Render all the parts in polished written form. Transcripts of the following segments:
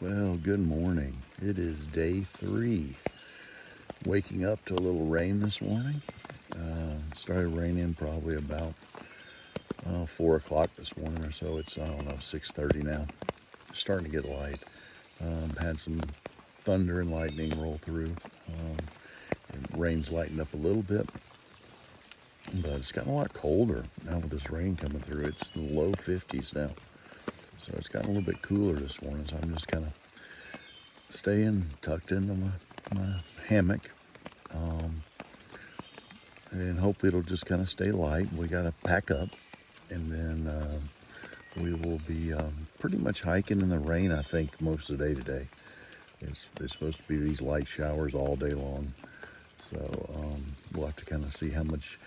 Well, good morning. It is day 3. Waking up to a little rain this morning. Started raining probably about 4 o'clock this morning or so. It's, I don't know, 6:30 now. Starting to get light. Had some thunder and lightning roll through. And rain's lightened up a little bit. But it's gotten a lot colder now with this rain coming through. It's in the low 50s now. So it's gotten a little bit cooler this morning. So I'm just kind of staying tucked into my hammock. And hopefully it'll just kind of stay light. We got to pack up. And then we will be pretty much hiking in the rain, I think, most of the day today. It's supposed to be these light showers all day long. So we'll have to kind of see how much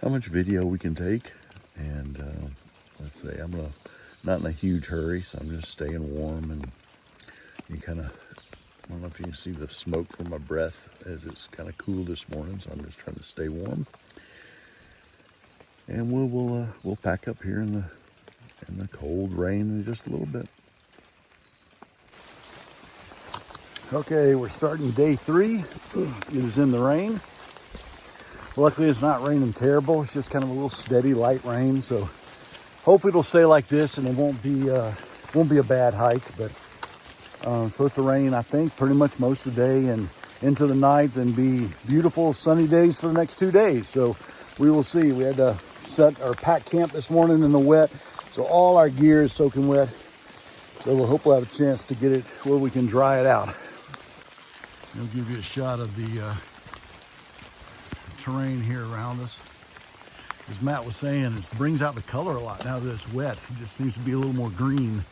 video we can take. And let's say I'm not in a huge hurry, so I'm just staying warm. And you kind of, I don't know if you can see the smoke from my breath as it's kind of cool this morning, so I'm just trying to stay warm. And we'll pack up here in the cold rain in just a little bit. Okay, we're starting day 3. It is in the rain. Luckily, it's not raining terrible. It's just kind of a little steady, light rain. So hopefully it'll stay like this, and it won't be a bad hike. But it's supposed to rain, I think, pretty much most of the day and into the night, then be beautiful sunny days for the next 2 days. So we will see. We had to set our pack camp this morning in the wet, so all our gear is soaking wet. So we'll hopefully have a chance to get it where we can dry it out. I'll give you a shot of the terrain here around us. As Matt was saying, it brings out the color a lot now that it's wet. It just seems to be a little more green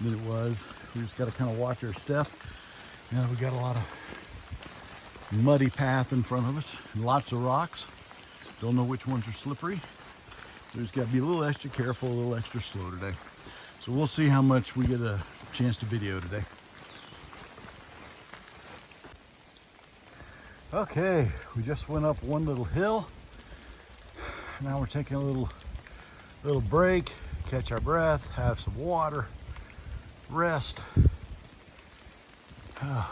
than it was. We just got to kind of watch our step. And we got a lot of muddy path in front of us and lots of rocks. Don't know which ones are slippery. So we just got to be a little extra careful, a little extra slow today. So we'll see how much we get a chance to video today. Okay, we just went up one little hill. Now we're taking a little break, catch our breath, have some water, rest. And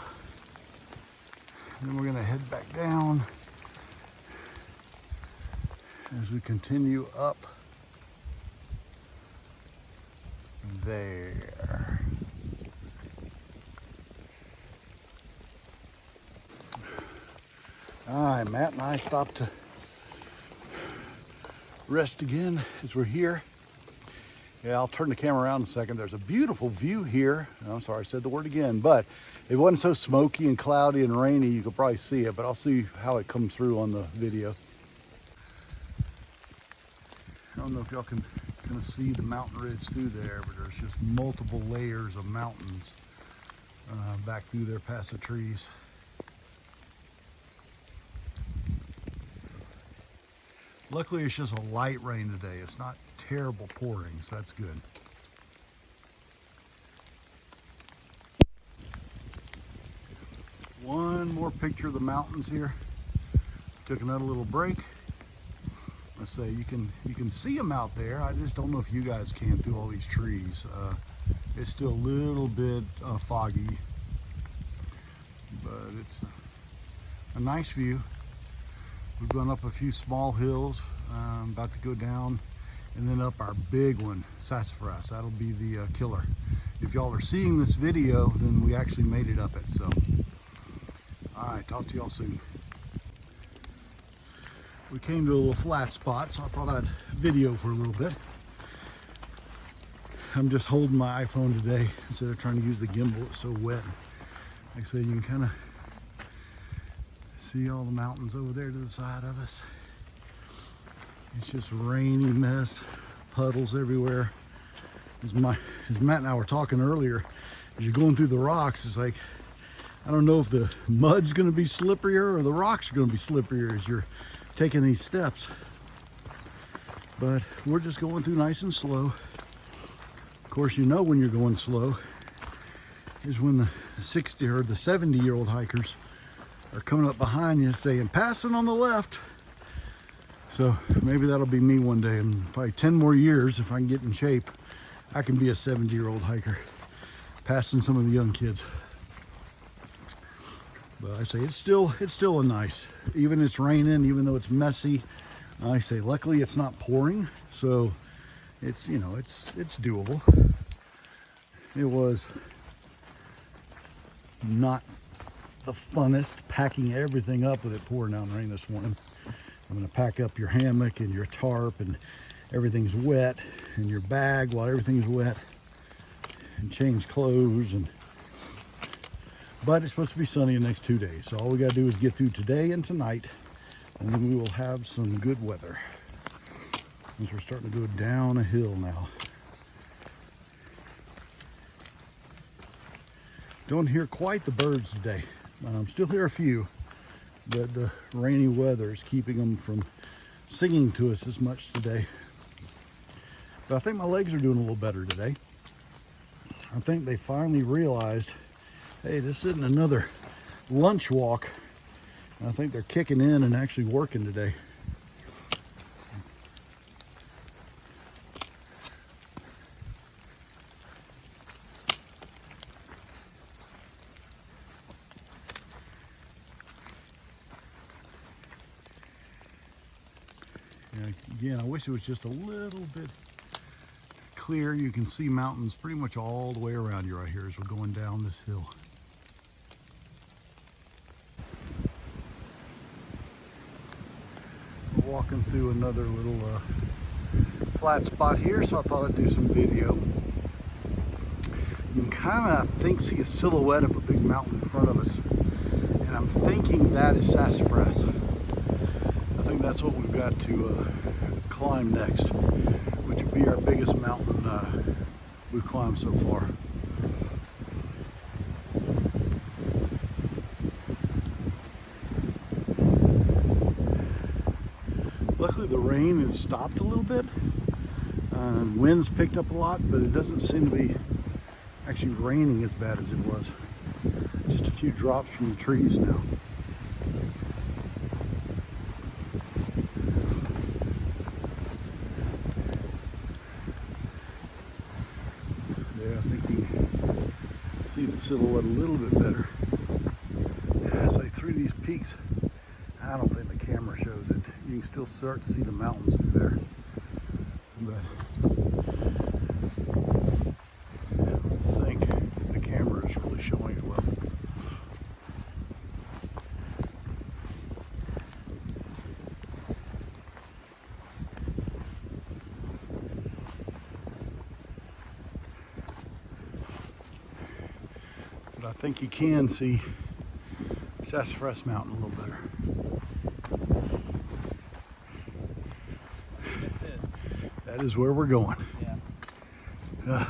then we're gonna head back down as we continue up there. All right, Matt and I stopped to rest again as we're here. Yeah, I'll turn the camera around in a second. There's a beautiful view here. I'm sorry, I said the word again, but if it wasn't so smoky and cloudy and rainy, you could probably see it, but I'll see how it comes through on the video. I don't know if y'all can kind of see the mountain ridge through there, but there's just multiple layers of mountains back through there past the trees. Luckily, it's just a light rain today. It's not terrible pouring, so that's good. One more picture of the mountains here. Took another little break. Let's say you can see them out there. I just don't know if you guys can through all these trees. It's still a little bit foggy, but it's a nice view. We've gone up a few small hills, about to go down, and then up our big one, Sassafras. That'll be the killer. If y'all are seeing this video, then we actually made it up it. So, all right, talk to y'all soon. We came to a little flat spot, so I thought I'd video for a little bit. I'm just holding my iPhone today instead of trying to use the gimbal. It's so wet. Like I said, you can kind of see all the mountains over there to the side of us. It's just a rainy mess, puddles everywhere. As Matt and I were talking earlier, as you're going through the rocks, it's like, I don't know if the mud's gonna be slipperier or the rocks are gonna be slipperier as you're taking these steps. But we're just going through nice and slow. Of course, you know when you're going slow is when the 60 or the 70-year-old hikers are coming up behind you saying, passing on the left. So maybe that'll be me one day. In probably 10 more years, if I can get in shape, I can be a 70-year-old hiker. passing some of the young kids. But I say it's still a nice, even it's raining, even though it's messy. I say luckily it's not pouring, so it's, you know, it's doable. It was not the funnest packing everything up with it pouring down rain this morning. I'm gonna pack up your hammock and your tarp and everything's wet, and your bag while everything's wet, and change clothes. But it's supposed to be sunny the next 2 days, so all we gotta do is get through today and tonight, and then we will have some good weather. As we're starting to go down a hill now. Don't hear quite the birds today. Still hear a few, but the rainy weather is keeping them from singing to us as much today. But I think my legs are doing a little better today. I think they finally realized, hey, this isn't another lunch walk. I think they're kicking in and actually working today. Again, I wish it was just a little bit clear. You can see mountains pretty much all the way around you right here as we're going down this hill. We're walking through another little flat spot here, so I thought I'd do some video. You can kind of see a silhouette of a big mountain in front of us, and I'm thinking that is Sassafras. I think that's what we've got to climb next, which would be our biggest mountain we've climbed so far. Luckily the rain has stopped a little bit. Wind's picked up a lot, but it doesn't seem to be actually raining as bad as it was. Just a few drops from the trees now. See the silhouette a little bit better. As I through these peaks, I don't think the camera shows it. You can still start to see the mountains through there. But I don't think the camera is really showing it well. But I think you can see Sassafras Mountain a little better. That's it. That is where we're going. Yeah.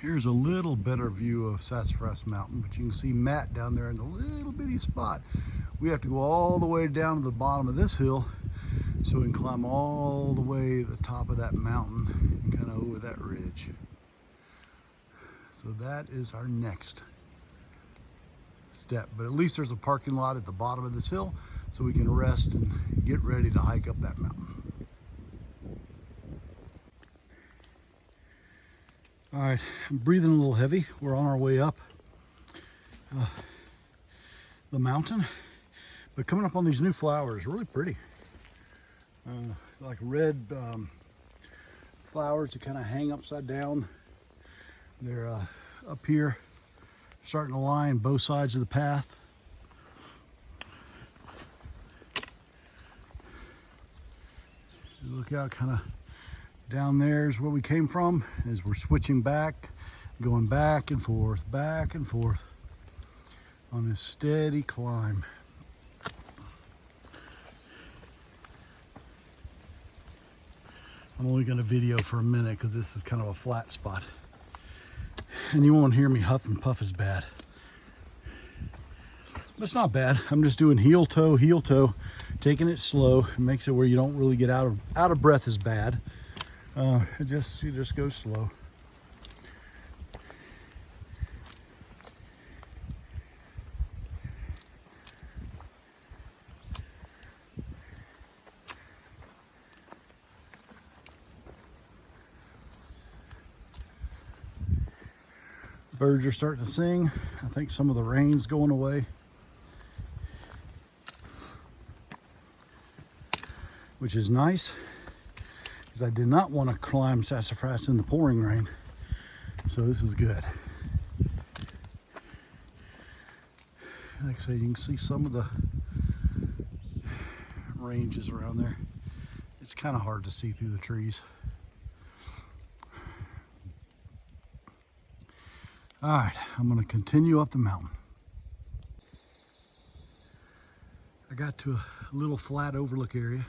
Here's a little better view of Sassafras Mountain, but you can see Matt down there in the little bitty spot. We have to go all the way down to the bottom of this hill so we can climb all the way to the top of that mountain and kind of over that ridge. So that is our next step. But at least there's a parking lot at the bottom of this hill so we can rest and get ready to hike up that mountain. All right, I'm breathing a little heavy. We're on our way up the mountain, but coming up on these new flowers, really pretty. Like red flowers that kind of hang upside down. They're up here, starting to line both sides of the path. You look out kind of down there is where we came from, as we're switching back, going back and forth on this steady climb. I'm only going to video for a minute because this is kind of a flat spot. And you won't hear me huff and puff as bad. But it's not bad. I'm just doing heel toe, taking it slow. It makes it where you don't really get out of breath as bad. You just go slow. Birds are starting to sing. I think some of the rain's going away, which is nice because I did not want to climb sassafras in the pouring rain. So this is good. Like I say, you can see some of the ranges around there. It's kind of hard to see through the trees. All right, I'm gonna continue up the mountain. I got to a little flat overlook area.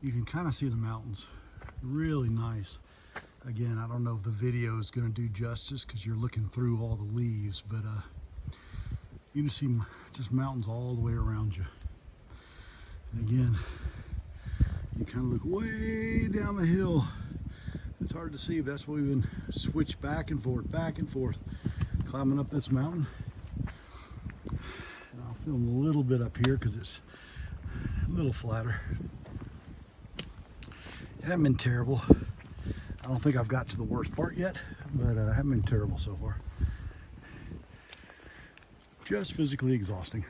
You can kind of see the mountains. Really nice. Again, I don't know if the video is gonna do justice because you're looking through all the leaves, but you can see just mountains all the way around you. And again, you kind of look way down the hill. It's hard to see, but that's why we've been switched back and forth, climbing up this mountain. And I'll film a little bit up here because it's a little flatter. It hasn't been terrible. I don't think I've got to the worst part yet, but it hasn't been terrible so far. Just physically exhausting.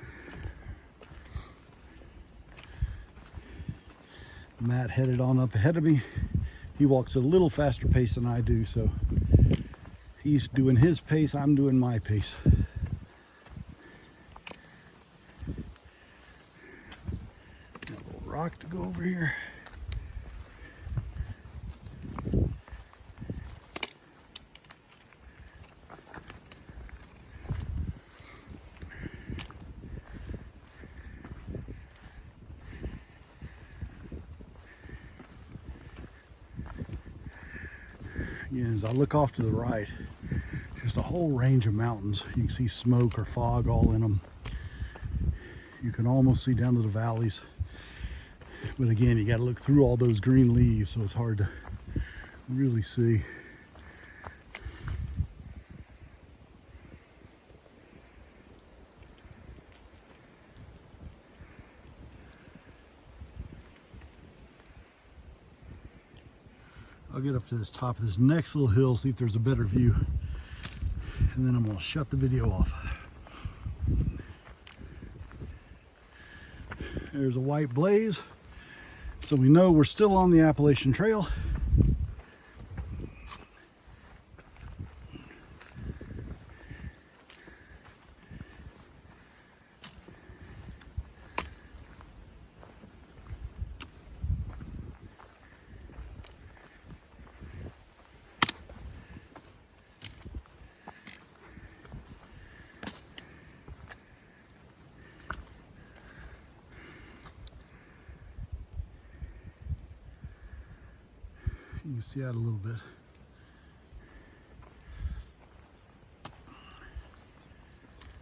Matt headed on up ahead of me. He walks at a little faster pace than I do, so he's doing his pace, I'm doing my pace. Got a little rock to go over here. Again, as I look off to the right, just a whole range of mountains. You can see smoke or fog all in them. You can almost see down to the valleys. But again, you got to look through all those green leaves, so it's hard to really see. I'll get up to this top of this next little hill, see if there's a better view, and then I'm going to shut the video off. There's a white blaze, so we know we're still on the Appalachian Trail. You can see out a little bit.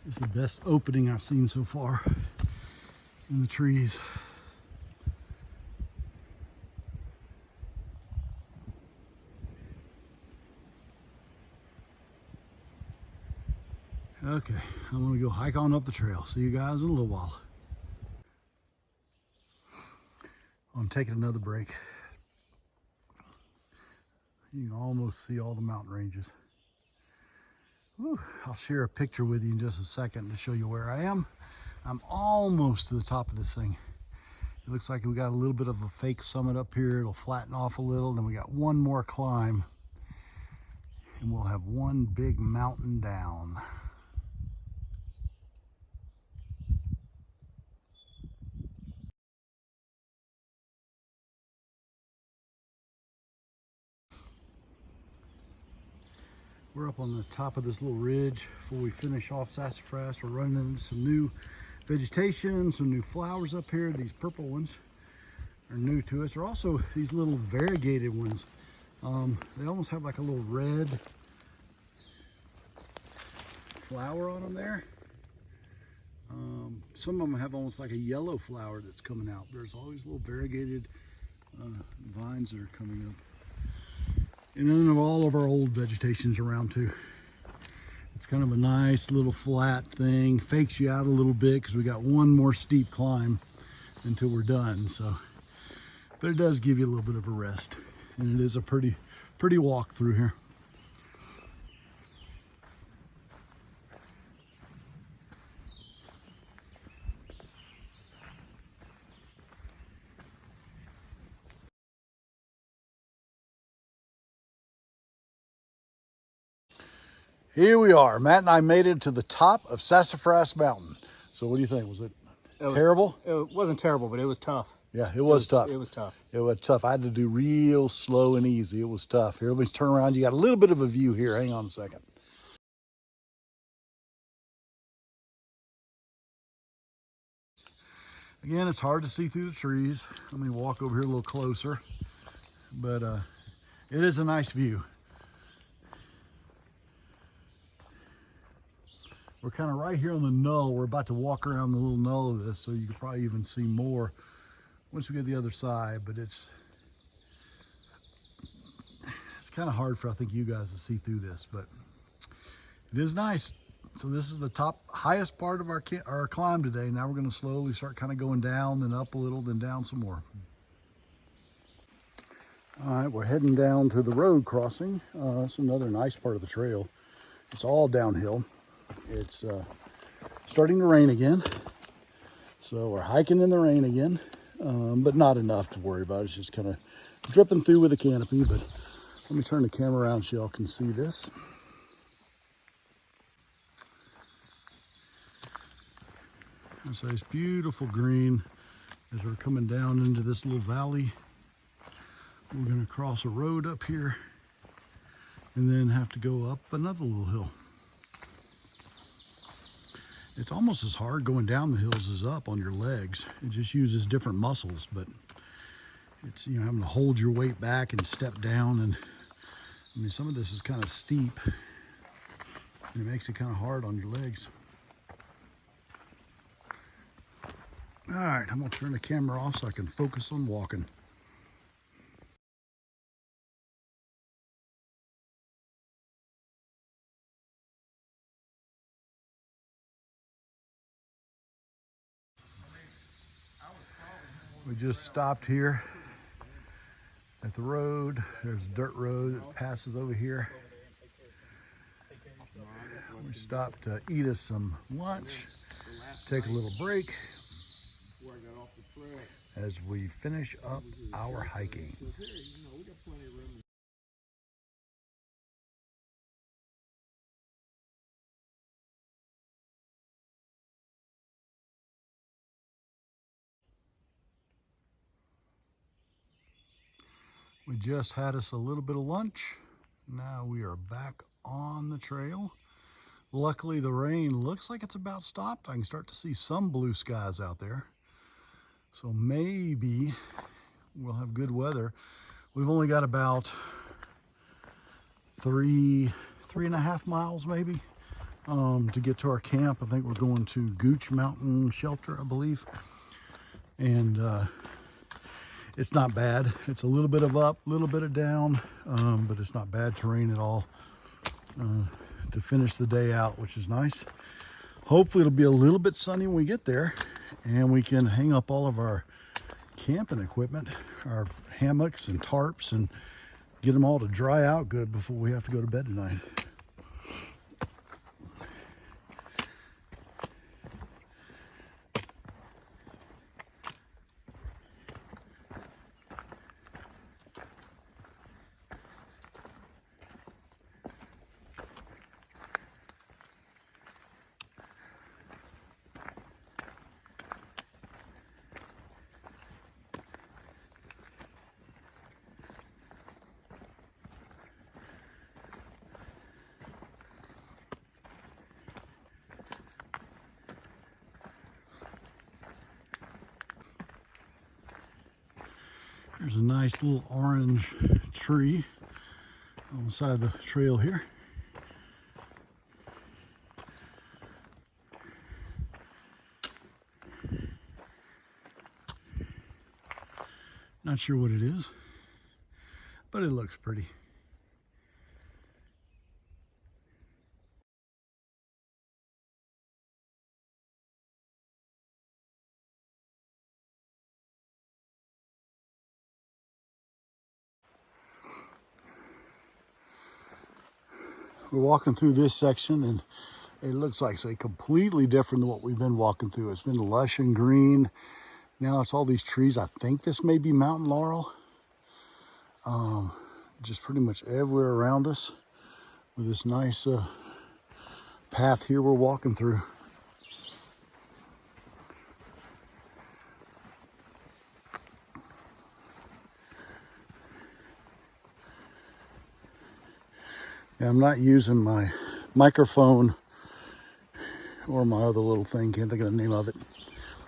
This is the best opening I've seen so far in the trees. Okay, I'm gonna go hike on up the trail. See you guys in a little while. I'm taking another break. You can almost see all the mountain ranges. Whew. I'll share a picture with you in just a second to show you where I am. I'm almost to the top of this thing. It looks like we got a little bit of a fake summit up here. It'll flatten off a little, then we got one more climb, and we'll have one big mountain down. We're up on the top of this little ridge before we finish off sassafras. We're running into some new vegetation, some new flowers up here. These purple ones are new to us. There are also these little variegated ones. They almost have like a little red flower on them there. Some of them have almost like a yellow flower that's coming out. There's always little variegated vines that are coming up. And then all of our old vegetation's around too. It's kind of a nice little flat thing. Fakes you out a little bit because we got one more steep climb until we're done. So, but it does give you a little bit of a rest. And it is a pretty walk through here. Here we are. Matt and I made it to the top of Sassafras Mountain. So what do you think? Was it terrible? It wasn't terrible, but it was tough. Yeah, it was tough. It was tough. It was tough. I had to do real slow and easy. It was tough. Here, let me turn around. You got a little bit of a view here. Hang on a second. Again, it's hard to see through the trees. Let me walk over here a little closer. But it is a nice view. We're kind of right here on the knoll. We're about to walk around the little knoll of this, so you can probably even see more once we get to the other side. But it's kind of hard for, I think, you guys to see through this, but it is nice. So this is the highest part of our climb today. Now we're going to slowly start kind of going down, then up a little, then down some more. All right, we're heading down to the road crossing. That's another nice part of the trail. It's all downhill. It's starting to rain again. So we're hiking in the rain again, but not enough to worry about. It's just kind of dripping through with a canopy, but let me turn the camera around so y'all can see this. It's nice, beautiful green as we're coming down into this little valley. We're going to cross a road up here and then have to go up another little hill. It's almost as hard going down the hills as up on your legs. It just uses different muscles, but it's, you know, having to hold your weight back and step down. And I mean, some of this is kind of steep and it makes it kind of hard on your legs. All right, I'm gonna turn the camera off so I can focus on walking. We just stopped here at the road. There's a dirt road that passes over here. We stopped to eat us some lunch, take a little break as we finish up our hiking. We just had us a little bit of lunch. Now we are back on the trail. Luckily, the rain looks like it's about stopped. I can start to see some blue skies out there. So maybe we'll have good weather. We've only got about three and a half miles maybe to get to our camp. I think we're going to Gooch Mountain Shelter, I believe. And it's not bad. It's a little bit of up, a little bit of down, but it's not bad terrain at all to finish the day out, which is nice. Hopefully it'll be a little bit sunny when we get there and we can hang up all of our camping equipment, our hammocks and tarps, and get them all to dry out good before we have to go to bed tonight. There's a nice little orange tree on the side of the trail here. Not sure what it is, but it looks pretty. We're walking through this section and it looks like it's completely different than what we've been walking through. It's been lush and green. Now it's all these trees. I think this may be mountain laurel. Just pretty much everywhere around us with this nice path here we're walking through. Yeah, I'm not using my microphone or my other little thing, can't think of the name of it.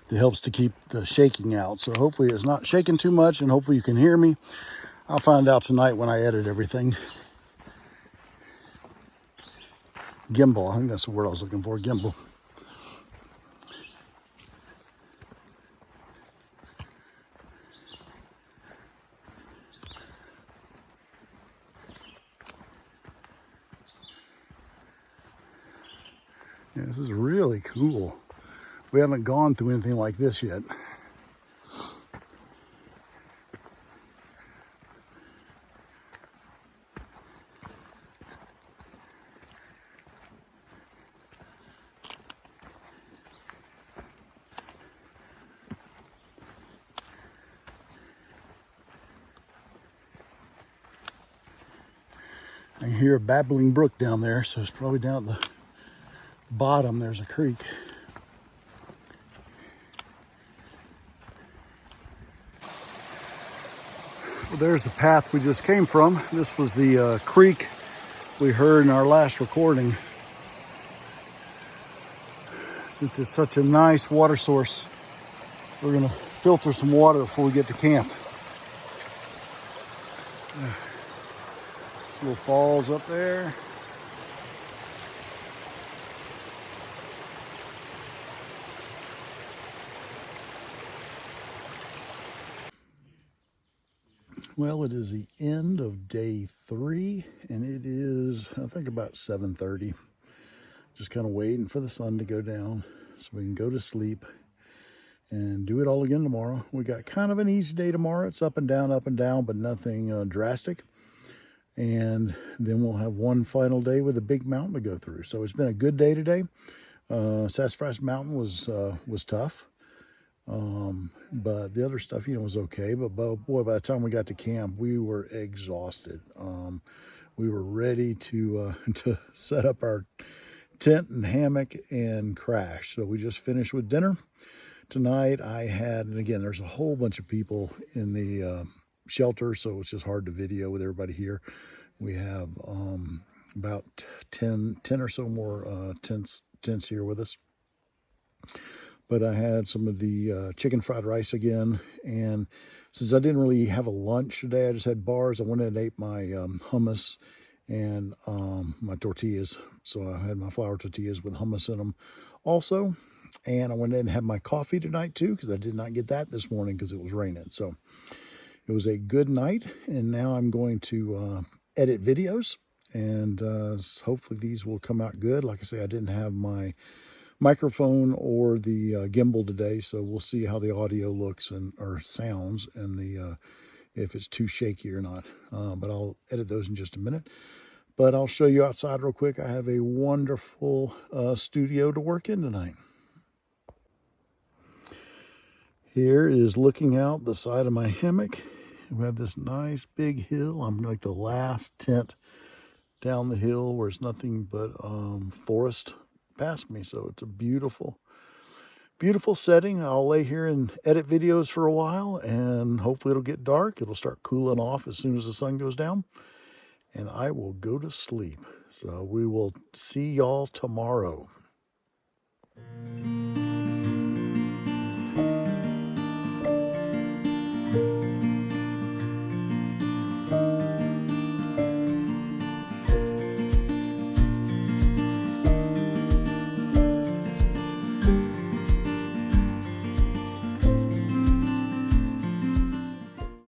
It helps to keep the shaking out. So hopefully it's not shaking too much, and hopefully you can hear me. I'll find out tonight when I edit everything. Gimbal, I think that's the word I was looking for, gimbal. Yeah, this is really cool. We haven't gone through anything like this yet. I can hear a babbling brook down there, so it's probably down at the bottom. There's a creek. Well, there's the path we just came from. This was the creek we heard in our last recording. Since it's such a nice water source, we're gonna filter some water before we get to camp. This little falls up there. Well, it is the end of day 3, and it is, I think, about 7:30. Just kind of waiting for the sun to go down so we can go to sleep and do it all again tomorrow. We got kind of an easy day tomorrow. It's up and down, but nothing drastic. And then we'll have one final day with a big mountain to go through. So it's been a good day today. Sassafras Mountain was tough. But the other stuff, was okay. But boy, by the time we got to camp, we were exhausted. We were ready to set up our tent and hammock and crash. So we just finished with dinner. Tonight I had, and again, there's a whole bunch of people in the shelter, so it's just hard to video with everybody here. We have about 10 or so more tents here with us. But I had some of the chicken fried rice again, and since I didn't really have a lunch today, I just had bars. I went in and ate my hummus and my tortillas. So I had my flour tortillas with hummus in them also. And I went in and had my coffee tonight too, because I did not get that this morning because it was raining. So it was a good night, and now I'm going to edit videos, and hopefully these will come out good. Like I say, I didn't have my microphone or the gimbal today, so we'll see how the audio looks or sounds, and if it's too shaky or not. But I'll edit those in just a minute. But I'll show you outside real quick. I have a wonderful studio to work in tonight. Here is looking out the side of my hammock. We have this nice big hill. I'm like the last tent down the hill where it's nothing but forest past me. So it's a beautiful, beautiful setting. I'll lay here and edit videos for a while, and hopefully it'll get dark. It'll start cooling off as soon as the sun goes down, and I will go to sleep. So we will see y'all tomorrow.